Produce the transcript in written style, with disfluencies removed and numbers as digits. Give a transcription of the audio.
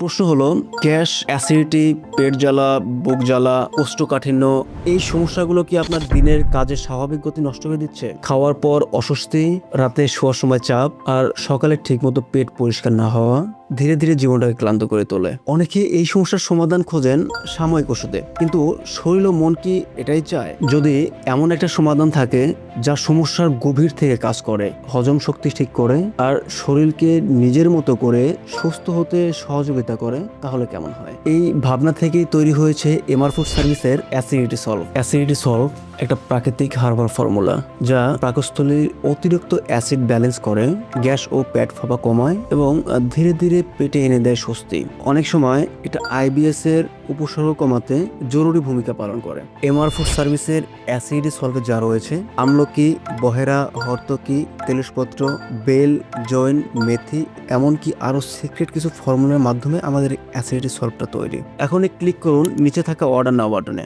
প্রশ্ন হলো, gas, acidity, পেট জ্বালা, বুক জ্বালা, কোষ্ঠকাঠিন্য, এই সমস্যাগুলো কি আপনার দিনের কাজের স্বাভাবিক গতি নষ্ট করে দিচ্ছে? খাওয়ার পর অস্বস্তি, রাতে শোয়ার সময় চাপ, আর সকালে ঠিকমতো পেট পরিষ্কার না হওয়া ধীরে ধীরে জীবনটাকে ক্লান্ত করে তোলে। অনেকে এই সমস্যার সমাধান খোঁজেন সাময়িক ওষুধে, কিন্তু শরীর ও মন কি এটাই চায়? যদি এমন একটা সমাধান থাকে যা সমস্যার গভীর থেকে কাজ করে, হজম শক্তি ঠিক করে আর শরীরকে নিজের মতো করে সুস্থ হতে সহযোগিতা করে, তাহলে কেমন হয়? এই ভাবনা থেকেই তৈরি হয়েছে এমআর ফুড সার্ভিসের অ্যাসিডিটি সলভ। অ্যাসিডিটি সলভ একটা প্রাকৃতিক হার্বাল ফর্মুলা যা পাকস্থলীর অতিরিক্ত অ্যাসিড ব্যালেন্স করে, গ্যাস ও পেট ফাঁপা কমায় এবং ধীরে ধীরে পেটে এনে দেয় স্বস্তি। অনেক সময় এটা আইবিএস এর উপসর্গ কমাতে জরুরি ভূমিকা পালন করে। এমআর ফুড সার্ভিসের অ্যাসিডিটি সলভে যা রয়েছে আমলকি, বহেরা, হর্তকি, তেলসপত্র, বেল, জয়েন, মেথি, এমনকি আরো সিক্রেট কিছু ফর্মুলার মাধ্যমে আমাদের অ্যাসিডিটি সলভটা তৈরি। এখনই ক্লিক করুন নিচে থাকা অর্ডার নাও বাটনে।